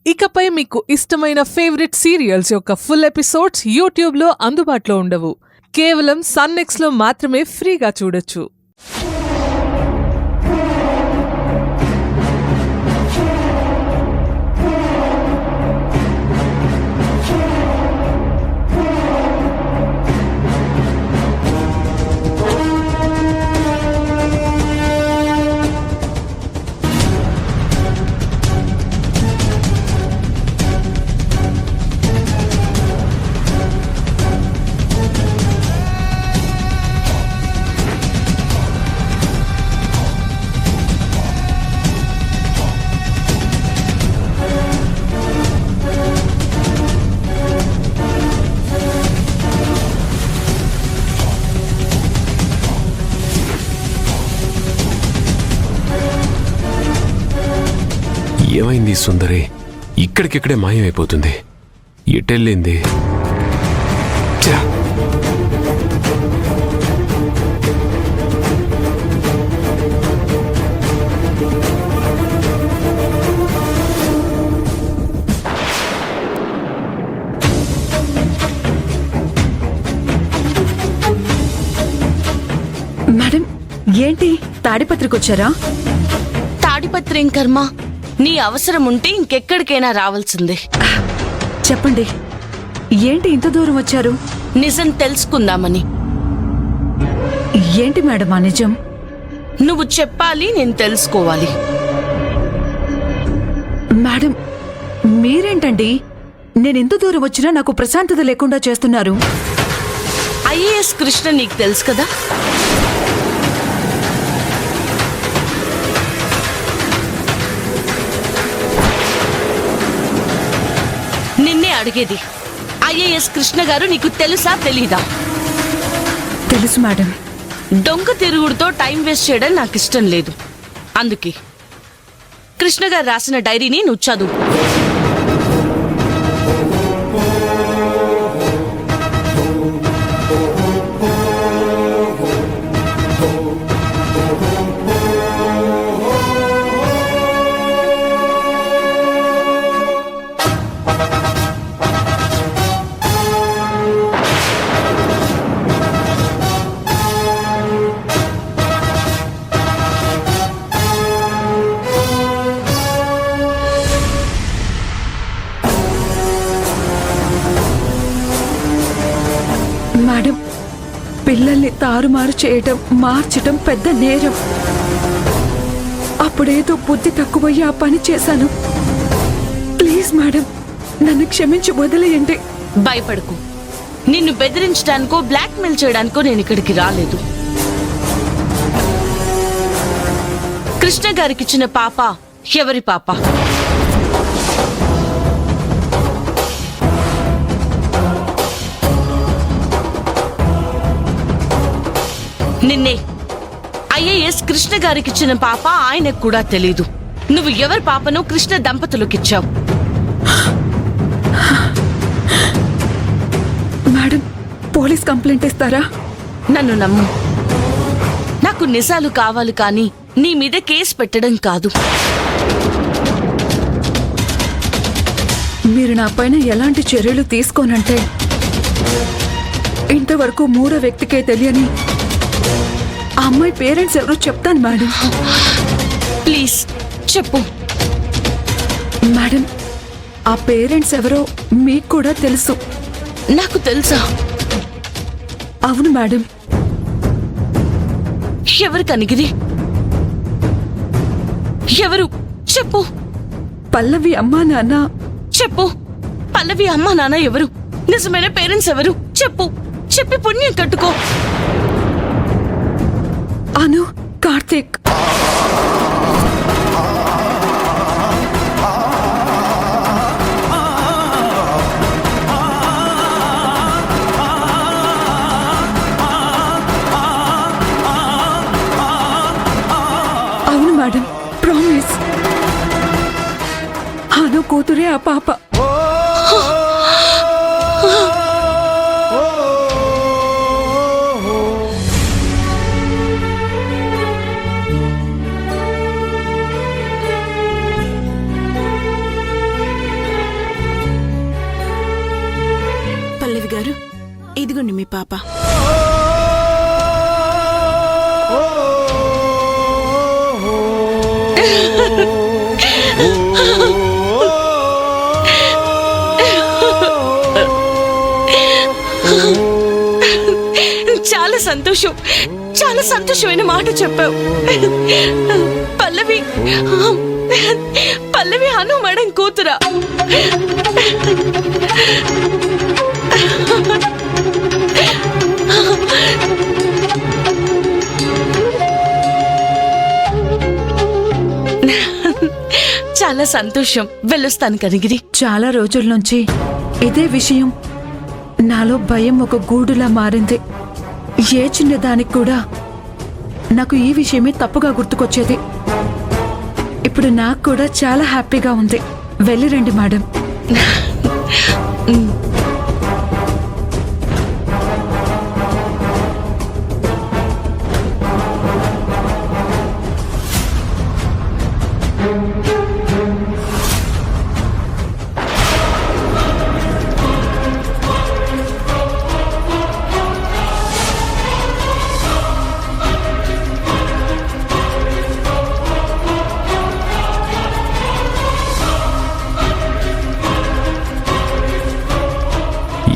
ఇకపై మీకు ఇష్టమైన ఫేవరెట్ సీరియల్స్ యొక్క ఫుల్ ఎపిసోడ్స్ యూట్యూబ్లో అందుబాటులో ఉండవు. కేవలం సన్నెక్స్లో మాత్రమే ఫ్రీగా చూడొచ్చు. ఏమైంది సుందరి? ఇక్కడికిక్కడే మాయమైపోతుంది. ఎటెళ్ళింది? మేడం, ఏంటి తాడిపత్రికొచ్చారా? తాడిపత్రి కర్మ, నీ అవసరం ఉంటే ఇంకెక్కడికైనా రావాల్సిందే. చెప్పండి, ఏంటి ఇంత దూరం వచ్చారు? నిజం తెలుసుకుందామని. ఏంటి మేడం ఆ నిజం? నువ్వు చెప్పాలి, నేను తెలుసుకోవాలి. మేడం, మీరేంటండి నేనెంత దూరం వచ్చినా నాకు ప్రశాంతత లేకుండా చేస్తున్నారు? ఐఏఎస్ కృష్ణ నీకు తెలుసు కదా? నిన్నే అడిగేది, ఐఏఎస్ కృష్ణ గారు నీకు తెలుసా తెలీదా? తెలుసు మేడం. దొంగ తిరుగుడుతో టైం వేస్ట్ చేయడం నాకు ఇష్టం లేదు. అందుకే కృష్ణ గారు రాసిన డైరీని నువ్వు చదువు. మేడం, పిల్లల్ని తారుమారు చేయటం, మార్చటం పెద్ద నేరం. అప్పుడేదో బుద్ధి తక్కువయ్యి ఆ పని చేశాను. ప్లీజ్ మేడం, నన్ను క్షమించి వదిలేయండి. భయపడకు. నిన్ను బెదిరించడానికో బ్లాక్మెయిల్ చేయడానికో నేను ఇక్కడికి రాలేదు. కృష్ణ గారికిచ్చిన పాప ఎవరి పాప? నిన్నే. ఐఏఎస్ కృష్ణ గారికిచ్చిన పాప ఆయనకు కూడా తెలీదు. నువ్వు ఎవరి పాపను కృష్ణ దంపతులకిచ్చావు? మేడం, పోలీస్ కంప్లైంట్ ఇస్తారా? నన్ను నమ్ము. నాకు నిజాలు కావాలి కానీ నీ మీద కేసు పెట్టడం కాదు. మీరు నా పైన ఎలాంటి చర్యలు తీసుకోనంటే ఇంతవరకు మూడో వ్యక్తికే తెలియని ఆ అమ్మాయి పేరెంట్స్ ఎవరో చెప్తాను మేడం. ప్లీజ్ చెప్పు. మేడం, ఆ పేరెంట్స్ ఎవరో మీకు కూడా తెలుసు. నాకు తెలుసా? అవును మేడం. ఎవరు కనిగిరి? ఎవరు చెప్పు. పల్లవి అమ్మా నాన్న. చెప్పు. పల్లవి అమ్మా నాన్న ఎవరు? నిజమైన పేరెంట్స్ ఎవరు? చెప్పు. చెప్పి పుణ్యం కట్టుకో. అను, కార్తీక్. అవును మేడం, ప్రామిస్. అను కూతురే ఆ పాప. మీ పాప. చాలా సంతోషం, చాలా సంతోషమైన మాట చెప్పావు. పల్లవి పల్లవి అను మేడం కూతురా. చాలా సంతోషం. వెళ్ళొస్తాను కనిగిరి. చాలా రోజుల నుంచి ఇదే విషయం నాలో భయం ఒక గూడులా మారింది. ఏ చిన్నదానికి కూడా నాకు ఈ విషయమే తప్పుగా గుర్తుకొచ్చేది. ఇప్పుడు నాకు కూడా చాలా హ్యాపీగా ఉంది. వెళ్ళిరండి మేడం.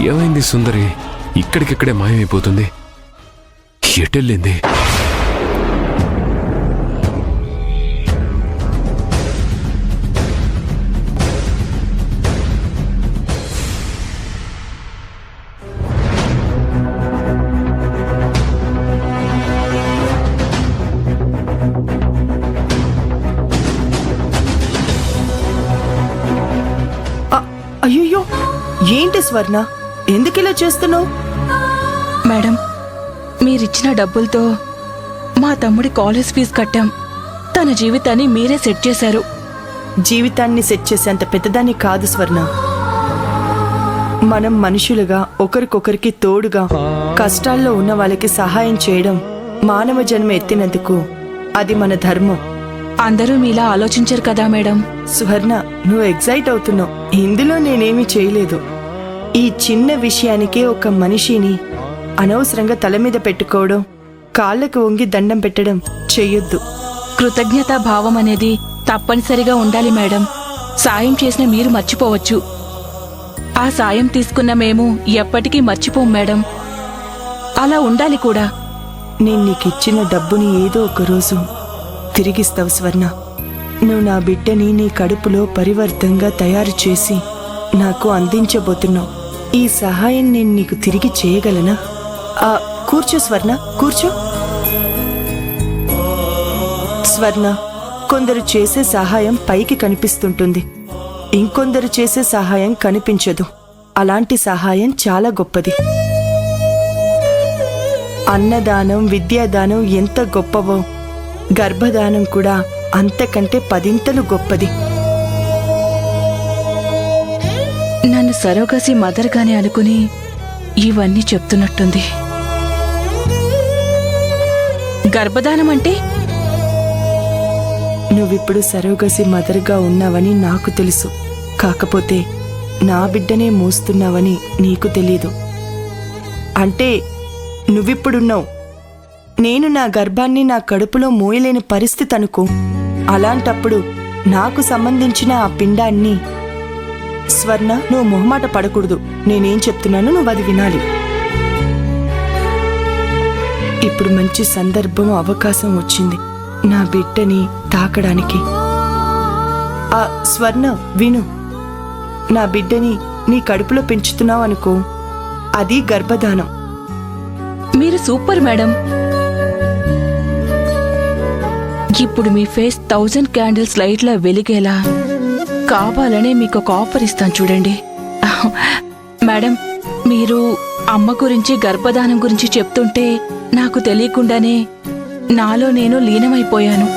ఏమైంది సుందరి? ఇక్కడికిక్కడే మాయమైపోతుంది. ఎటెళ్ళింది? అయ్యో, ఏంటి స్వర్ణ, ఎందుకిలా చేస్తున్నావు? మేడం, మీరిచ్చిన డబ్బులతో మా తమ్ముడి కాలేజ్ ఫీజు కట్టాం. తన జీవితాన్ని మీరే సెట్ చేశారు. జీవితాన్ని సెట్ చేసేంత పెద్దదాన్ని కాదు స్వర్ణ. మనం మనుషులుగా ఒకరికొకరికి తోడుగా కష్టాల్లో ఉన్న వాళ్ళకి సహాయం చేయడం మానవ జన్మ ఎత్తినందుకు అది మన ధర్మం. అందరూ మీలా ఆలోచించరు కదా మేడం. స్వర్ణ, నువ్వు ఎగ్జైట్ అవుతున్నావు. ఇందులో నేనేమీ చేయలేదు. ఈ చిన్న విషయానికే ఒక మనిషిని అనవసరంగా తల మీద పెట్టుకోవడం, కాళ్ళకు వంగి దండం పెట్టడం చెయ్యొద్దు. కృతజ్ఞతా భావం అనేది తప్పనిసరిగా ఉండాలి మేడం. సాయం చేసిన మీరు మర్చిపోవచ్చు. ఆ సాయం తీసుకున్న మేము ఎప్పటికీ మర్చిపోం మేడం. అలా ఉండాలి కూడా. నేను నీకిచ్చిన డబ్బుని ఏదో ఒక రోజు తిరిగిస్తావు స్వర్ణ. నువ్వు నా బిడ్డని నీ కడుపులో పరివర్తంగా తయారు చేసి నాకు అందించబోతున్నావు. ఈ సహాయం నేను నీకు తిరిగి చేయగలనా? కూర్చో స్వర్ణ, కూర్చో. స్వర్ణ, కొందరు చేసే సహాయం పైకి కనిపిస్తుంటుంది, ఇంకొందరు చేసే సహాయం కనిపించదు. అలాంటి సహాయం చాలా గొప్పది. అన్నదానం, విద్యాదానం ఎంత గొప్పవో గర్భదానం కూడా అంతకంటే 10 గొప్పది. నన్ను సరోగసి మదర్గానే అనుకుని ఇవన్నీ చెప్తున్నట్టుంది. గర్భదానం అంటే? నువ్విప్పుడు సరోగసి మదర్గా ఉన్నావని నాకు తెలుసు. కాకపోతే నా బిడ్డనే మోస్తున్నావని నీకు తెలీదు. అంటే నువ్విప్పుడున్నావు, నేను నా గర్భాన్ని నా కడుపులో మోయలేని పరిస్థితి అనుకో. అలాంటప్పుడు నాకు సంబంధించిన ఆ పిండాన్ని... స్వర్ణ, నువ్వు మొహమాట పడకూడదు. నేనేం చెప్తున్నాను నువ్వు అది వినాలి. ఇప్పుడు మంచి సందర్భం, అవకాశం వచ్చింది నా బిడ్డని తాకడానికి. స్వర్ణ, విను. నా బిడ్డని నీ కడుపులో పెంచుతున్నావు అనుకో, అది గర్భధానం. మీరు సూపర్ మేడం. ఇప్పుడు మీ ఫేస్ 1000 క్యాండిల్స్ లైట్లా వెలిగేలా కావాలనే మీకు ఒక ఆఫర్ ఇస్తాను చూడండి. మేడం, మీరు అమ్మ గురించి, గర్భధానం గురించి చెప్తుంటే నాకు తెలియకుండానే నాలో నేను లీనమైపోయాను.